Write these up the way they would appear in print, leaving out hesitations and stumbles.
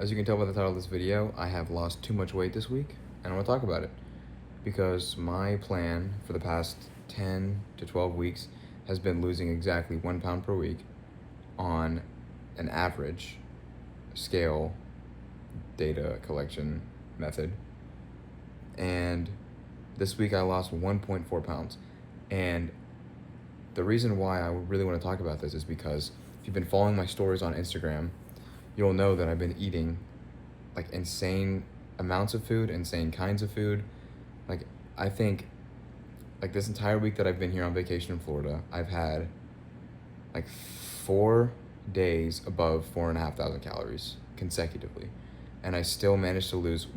As you can tell by the title of this video, I have lost too much weight this week, and I want to talk about it because my plan for the past 10 to 12 weeks has been losing exactly 1 pound per week on an average scale data collection method. And this week I lost 1.4 pounds. And the reason why I really want to talk about this is because if you've been following my stories on Instagram, you'll know that I've been eating like insane amounts of food, insane kinds of food. Like I think like this entire week that I've been here on vacation in Florida, I've had like 4 days above 4,500 calories consecutively. And I still managed to lose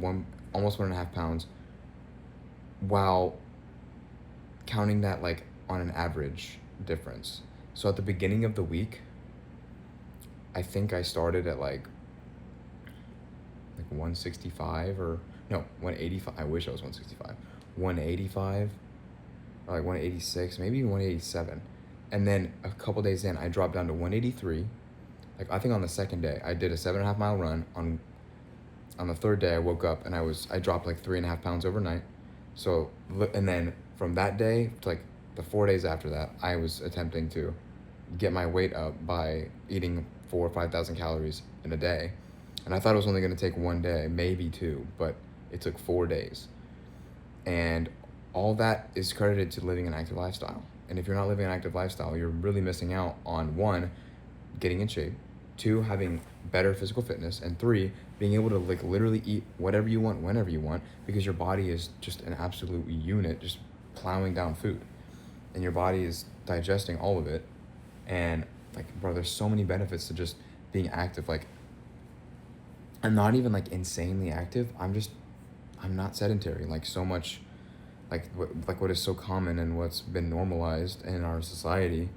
almost 1.5 pounds while counting that like on an average difference. So at the beginning of the week, I think I started at like 165 or no, 185. I wish I was 165. 185 or like 186, maybe even 187. And then a couple days in, I dropped down to 183. Like I think on the second day, I did a 7.5 mile run. On the third day, I woke up and I dropped like 3.5 pounds overnight. So, and then from that day to like the 4 days after that, I was attempting to get my weight up by eating 4 or 5,000 calories in a day. And I thought it was only going to take one day, maybe two, but it took 4 days. And all that is credited to living an active lifestyle. And if you're not living an active lifestyle, you're really missing out on one, getting in shape, two, having better physical fitness, and three, being able to like literally eat whatever you want, whenever you want, because your body is just an absolute unit, just plowing down food. And your body is digesting all of it. And like, bro, there's so many benefits to just being active. Like, I'm not even like insanely active. I'm not sedentary. Like so much, like what is so common and what's been normalized in our society.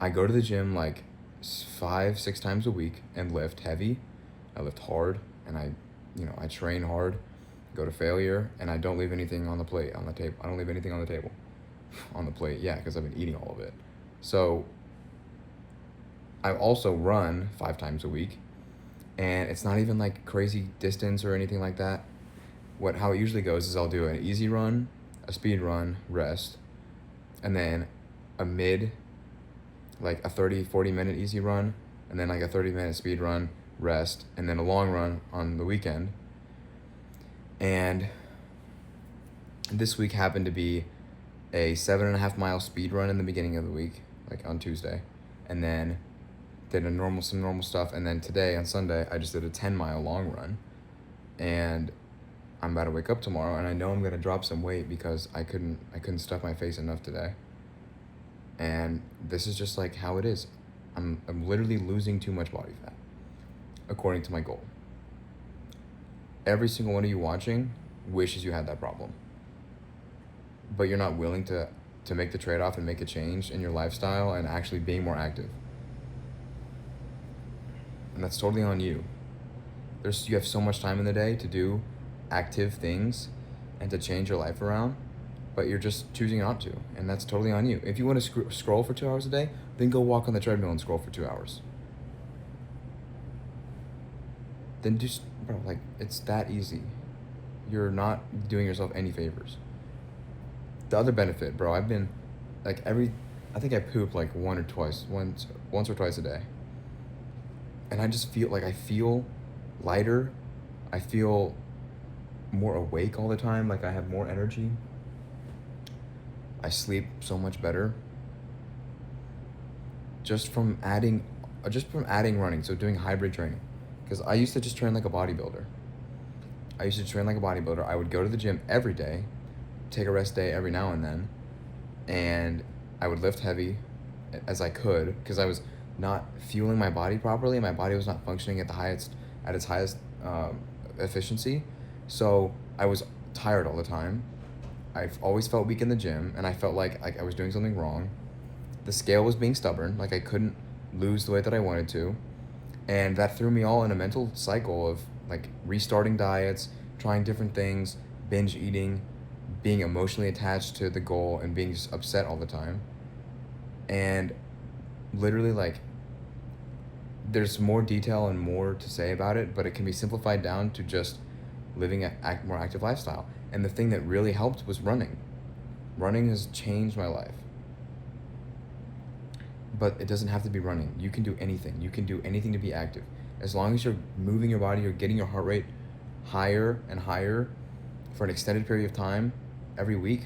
I go to the gym like 5, 6 times a week and lift heavy. I lift hard and I train hard, go to failure, and I don't leave anything on the plate, on the table. I don't leave anything on the table, on the plate. Yeah, because I've been eating all of it. So I also run 5 times a week, and it's not even like crazy distance or anything like that. How it usually goes is I'll do an easy run, a speed run, rest, and then a mid, like a 30-40 minute easy run, and then like a 30-minute speed run, rest, and then a long run on the weekend. And this week happened to be a 7.5 mile speed run in the beginning of the week, like on Tuesday, and then did some normal stuff, and then today on Sunday I just did a 10 mile long run. And I'm about to wake up tomorrow, and I know I'm gonna drop some weight because I couldn't stuff my face enough today. And this is just like how it is. I'm literally losing too much body fat, according to my goal. Every single one of you watching wishes you had that problem, but you're not willing to make the trade-off and make a change in your lifestyle and actually being more active. And that's totally on you. You have so much time in the day to do active things and to change your life around, but you're just choosing not to, and that's totally on you. If you want to scroll for 2 hours a day, then go walk on the treadmill and scroll for 2 hours. Then just, bro, like, it's that easy. You're not doing yourself any favors. The other benefit, bro, I've been like I think I poop like once or twice a day, and I just feel like I feel lighter. I feel more awake all the time. Like I have more energy. I sleep so much better. Just from adding running, so doing hybrid training. Because I used to just train like a bodybuilder. I would go to the gym every day, take a rest day every now and then, and I would lift heavy as I could because I was not fueling my body properly. My body was not functioning at its highest efficiency. So I was tired all the time. I've always felt weak in the gym, and I felt like I was doing something wrong. The scale was being stubborn, like I couldn't lose the weight that I wanted to. And that threw me all in a mental cycle of like restarting diets, trying different things, binge eating, being emotionally attached to the goal, and being just upset all the time. And literally, like, there's more detail and more to say about it, but it can be simplified down to just living a more active lifestyle. And the thing that really helped was running. Running has changed my life. But it doesn't have to be running. You can do anything. You can do anything to be active. As long as you're moving your body, you're getting your heart rate higher and higher for an extended period of time every week,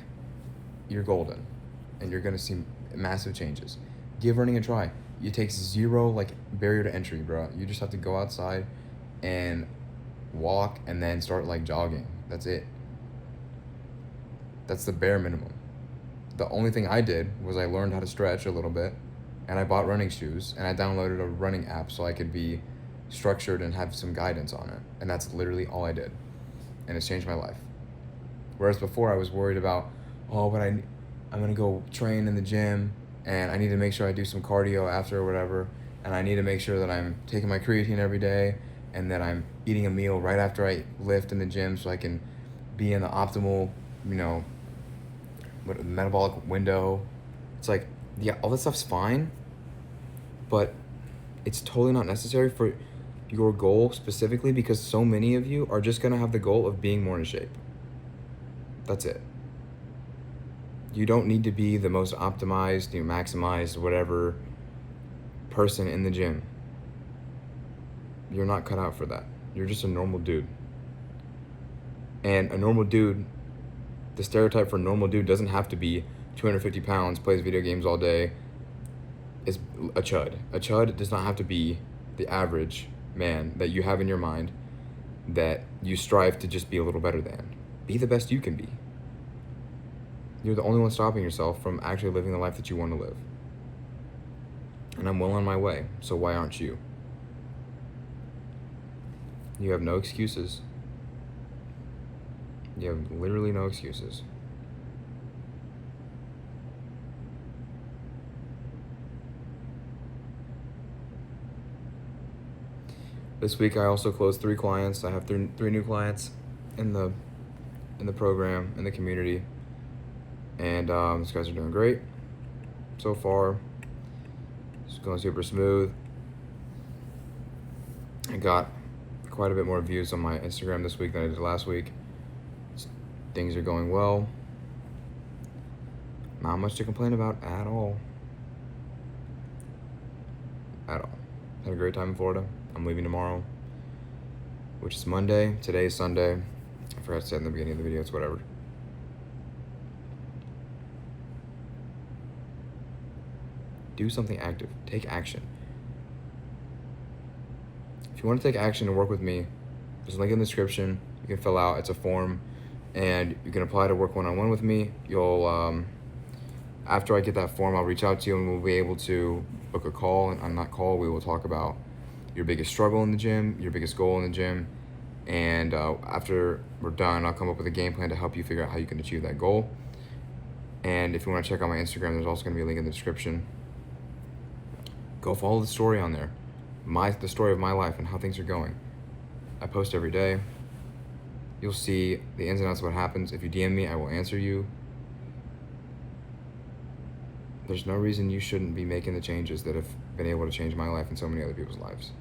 you're golden. And you're going to see massive changes. Give running a try. It takes zero barrier to entry, bro. You just have to go outside and walk and then start jogging. That's it. That's the bare minimum. The only thing I did was I learned how to stretch a little bit, and I bought running shoes, and I downloaded a running app so I could be structured and have some guidance on it. And that's literally all I did. And it's changed my life. Whereas before I was worried about, but I'm going to go train in the gym, and I need to make sure I do some cardio after or whatever, and I need to make sure that I'm taking my creatine every day, and that I'm eating a meal right after I lift in the gym so I can be in the optimal, metabolic window. It's all that stuff's fine, but it's totally not necessary for your goal specifically, because so many of you are just going to have the goal of being more in shape. That's it. You don't need to be the most optimized, maximized, whatever person in the gym. You're not cut out for that. You're just a normal dude. And a normal dude, the stereotype for a normal dude doesn't have to be 250 pounds, plays video games all day, is a chud. A chud does not have to be the average man that you have in your mind that you strive to just be a little better than. Be the best you can be. You're the only one stopping yourself from actually living the life that you want to live. And I'm well on my way, so why aren't you? You have no excuses. You have literally no excuses. This week I also closed 3 clients. I have 3 new clients in the program, in the community. And these guys are doing great so far. It's going super smooth. I got quite a bit more views on my Instagram this week than I did last week. Things are going well. Not much to complain about at all. At all. Had a great time in Florida. I'm leaving tomorrow, which is Monday. Today is Sunday. I forgot to say in the beginning of the video. It's whatever. Do something active. Take action. If you want to take action and work with me, there's a link in the description. You can fill out. It's a form, and you can apply to work one-on-one with me. You'll after I get that form, I'll reach out to you, and we'll be able to book a call. And on that call, we will talk about your biggest struggle in the gym, your biggest goal in the gym, and after we're done, I'll come up with a game plan to help you figure out how you can achieve that goal. And if you want to check out my Instagram, there's also going to be a link in the description. Go follow the story on there, the story of my life and how things are going. I post every day. You'll see the ins and outs of what happens. If you DM me, I will answer you. There's no reason you shouldn't be making the changes that have been able to change my life and so many other people's lives.